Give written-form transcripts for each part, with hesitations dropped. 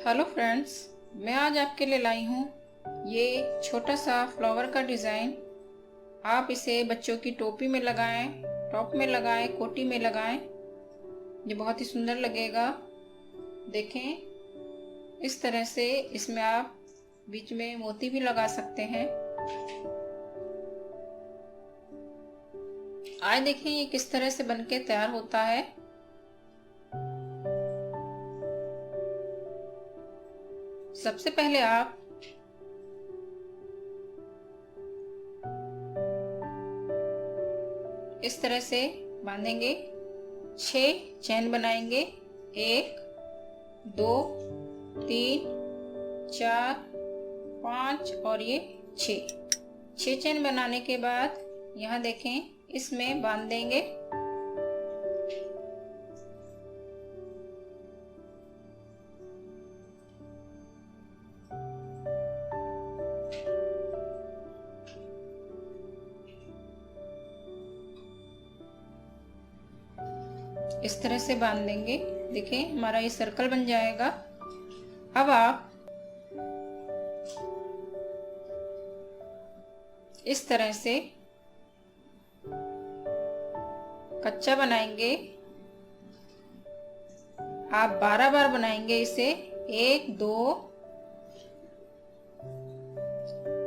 Hello friends, मैं आज आपके लिए लाई हूँ ये छोटा सा फ्लावर का डिज़ाइन। आप इसे बच्चों की टोपी में लगाएं, टॉप में लगाएं, कोटी में लगाएं। ये बहुत ही सुंदर लगेगा। देखें, इस तरह से इसमें आप बीच में मोती भी लगा सकते हैं। आज देखें ये किस तरह से बनके तैयार होता है। सबसे पहले आप इस तरह से बांधेंगे, 6 चैन बनाएंगे। 1 2 3 4 5 और ये 6 चैन बनाने के बाद यहाँ देखें इसमें बांध देंगे। इस तरह से बांध देंगे। देखिए हमारा ये सर्कल बन जाएगा। अब आप इस तरह से कच्चा बनाएंगे। आप 12 बार बनाएंगे इसे। 1 2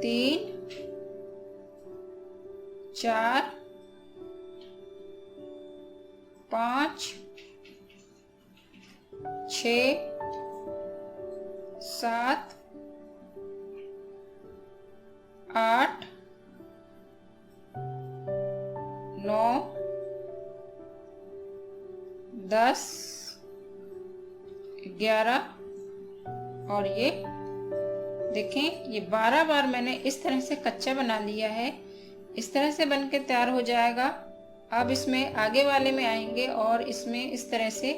3 4 5 6 7 8 9 10 11 और ये देखें ये 12 बार मैंने इस तरह से कच्चा बना लिया है। इस तरह से बनके तैयार हो जाएगा। अब इसमें आगे वाले में आएंगे और इसमें इस तरह से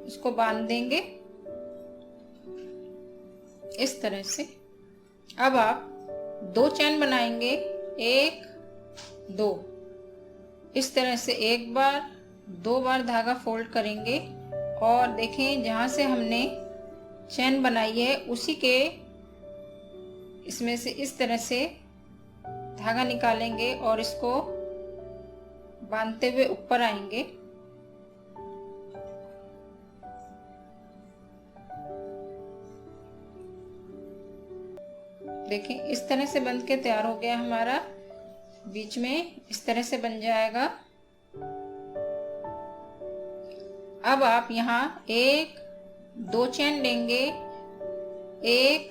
इसको बांध देंगे, इस तरह से। अब आप 2 चैन बनाएंगे। 1 2 इस तरह से 1 बार 2 बार धागा फोल्ड करेंगे और देखें जहां से हमने चैन बनाई है उसी के इसमें से इस तरह से धागा निकालेंगे और इसको बांधते हुए ऊपर आएंगे। देखें इस तरह से बंध के तैयार हो गया हमारा। बीच में इस तरह से बन जाएगा। अब आप यहाँ 1 2 चैन लेंगे। 1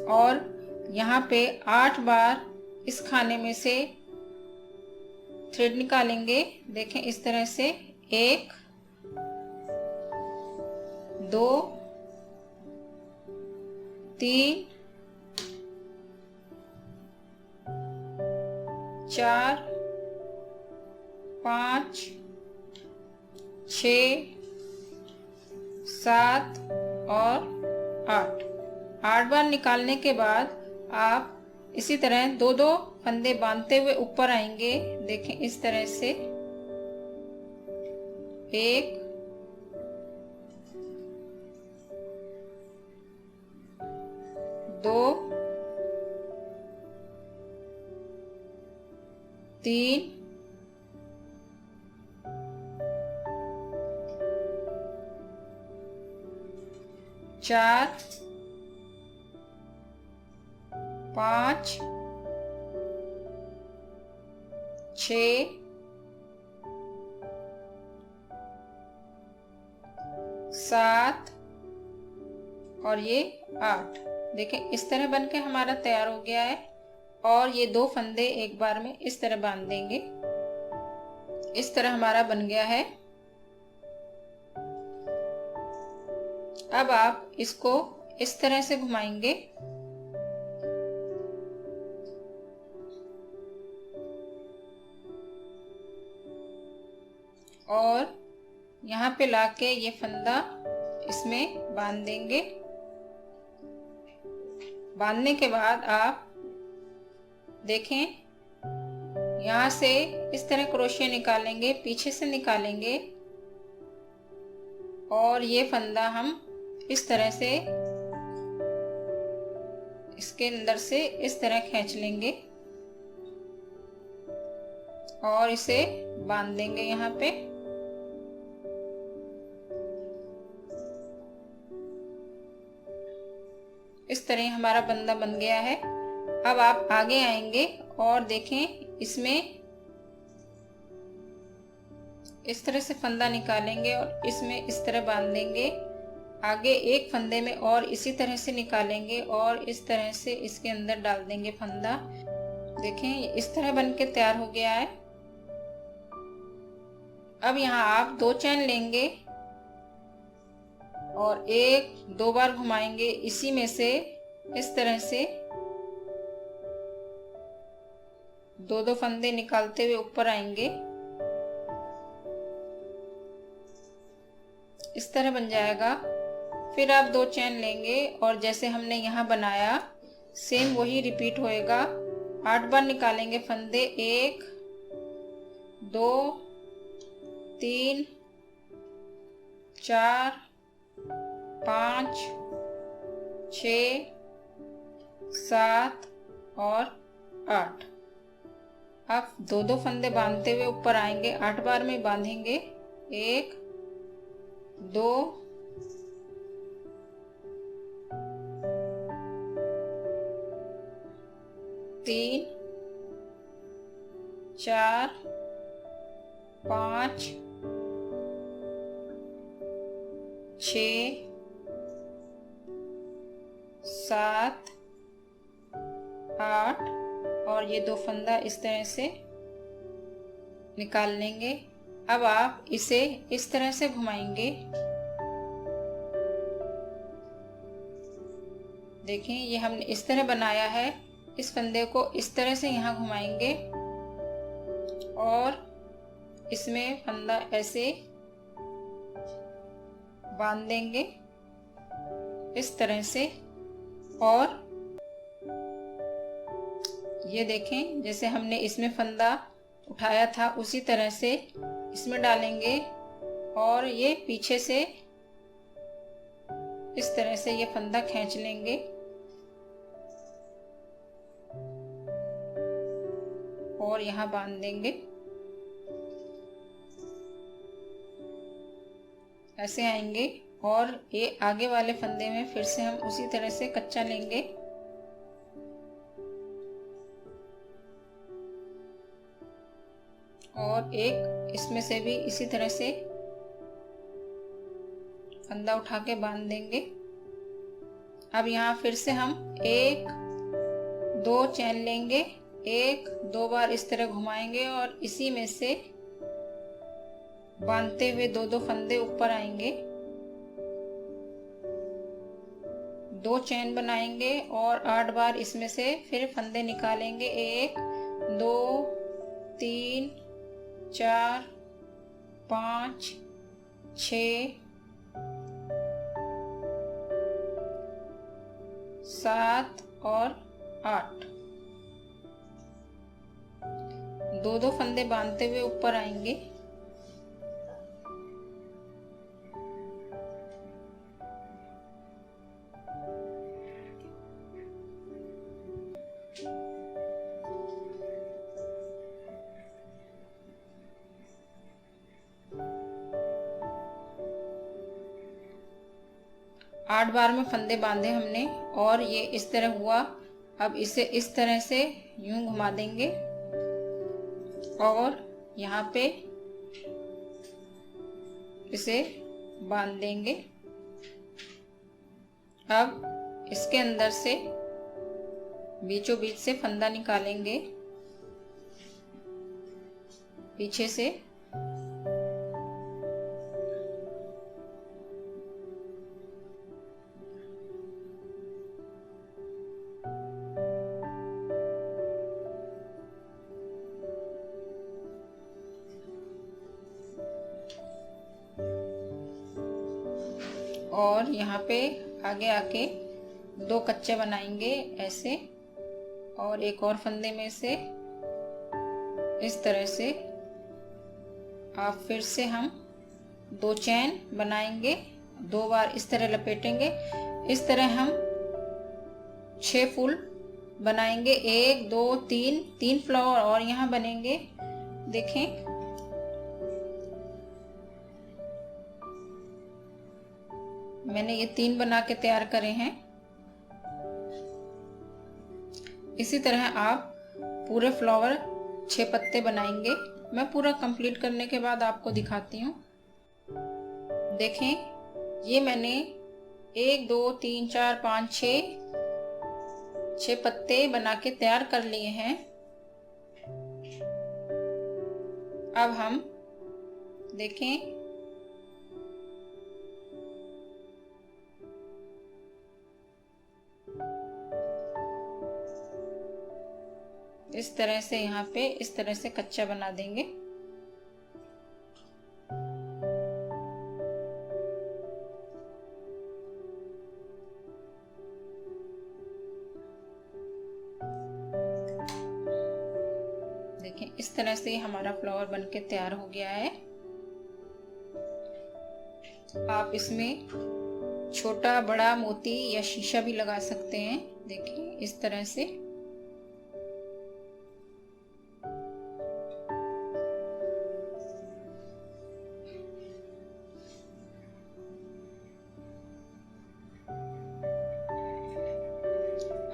और यहाँ पे 8 बार इस खाने में से थ्रेड निकालेंगे। देखें इस तरह से 1 2 3 4 5 6 7 और 8 बार निकालने के बाद आप इसी तरह 2 फंदे बांधते हुए ऊपर आएंगे। देखें इस तरह से 1 2 3 4 5 6 7 और ये 8। देखें इस तरह बनके हमारा तैयार हो गया है। और ये 2 फंदे एक बार में इस तरह बांध देंगे। इस तरह हमारा बन गया है। अब आप इसको इस तरह से घुमाएंगे और यहाँ पे लाके ये फंदा इसमें बांध देंगे। बांधने के बाद आप देखें यहाँ से इस तरह क्रोशिया निकालेंगे, पीछे से निकालेंगे और ये फंदा हम इस तरह से इसके अंदर से इस तरह खींच लेंगे और इसे बांध देंगे यहाँ पे। इस तरह हमारा फंदा बन गया है। अब आप आगे आएंगे और देखें, इसमें इस तरह से फंदा निकालेंगे और इसमें इस तरह बांध देंगे। आगे एक फंदे में और इसी तरह से निकालेंगे और इस तरह से इसके अंदर डाल देंगे फंदा। देखें, इस तरह बन के तैयार हो गया है। अब यहाँ आप 2 चैन लेंगे और 1-2 बार घुमाएंगे। इसी में से इस तरह से 2-2 फंदे निकालते हुए ऊपर आएंगे। इस तरह बन जाएगा। फिर आप 2 चैन लेंगे और जैसे हमने यहाँ बनाया सेम वही रिपीट होएगा। 8 बार निकालेंगे फंदे। 1 2 3 4 5 6 7 और 8। आप 2-2 फंदे बांधते हुए ऊपर आएंगे। 8 बार में बांधेंगे। 1 2 3 4 5 6 7 8 और ये 2 फंदा इस तरह से निकाल लेंगे। अब आप इसे इस तरह से घुमाएंगे। देखें, ये हमने इस तरह बनाया है। इस फंदे को इस तरह से यहाँ घुमाएंगे और इसमें फंदा ऐसे बांध देंगे इस तरह से। और ये देखें, जैसे हमने इसमें फंदा उठाया था उसी तरह से इसमें डालेंगे और ये पीछे से इस तरह से ये फंदा खींच लेंगे और यहाँ बांध देंगे। ऐसे आएंगे और ये आगे वाले फंदे में फिर से हम उसी तरह से कच्चा लेंगे और एक इसमें से भी इसी तरह से फंदा उठा के बांध देंगे। अब यहाँ फिर से हम 1-2 चैन लेंगे। 1-2 बार इस तरह घुमाएंगे और इसी में से बांधते हुए 2-2 फंदे ऊपर आएंगे। 2 चैन बनाएंगे और 8 बार इसमें से फिर फंदे निकालेंगे। 1 2 3 4 5 6 7 और 8। 2-2 फंदे बांधते हुए ऊपर आएंगे। आठ बार में फंदे बांधे हमने और ये इस तरह हुआ। अब इसे इस तरह से यूं घुमा देंगे और यहाँ पे इसे बांध देंगे। अब इसके अंदर से बीचों बीच से फंदा निकालेंगे पीछे से और यहाँ पे आगे आके 2 कच्चे बनाएंगे ऐसे और एक और फंदे में से इस तरह से आप फिर से हम 2 चैन बनाएंगे, 2 बार इस तरह लपेटेंगे। इस तरह हम 6 फूल बनाएंगे। 1 2 3 फ्लावर और यहाँ बनेंगे। देखें, मैंने ये 3 बना के तैयार करे हैं। इसी तरह आप पूरे फ्लावर 6 पत्ते बनाएंगे। मैं पूरा कंप्लीट करने के बाद आपको दिखाती हूँ। देखें, ये मैंने 1 2 3 4 5 6 पत्ते बना के तैयार कर लिए हैं। अब हम देखें, इस तरह से यहाँ पे इस तरह से कच्चा बना देंगे। देखें, इस तरह से हमारा फ्लावर बनके तैयार हो गया है। आप इसमें छोटा बड़ा मोती या शीशा भी लगा सकते हैं। देखिए, इस तरह से।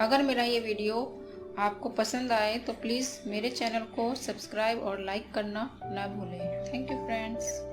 अगर मेरा ये वीडियो आपको पसंद आए तो प्लीज़ मेरे चैनल को सब्सक्राइब और लाइक करना ना भूलें। Thank you friends.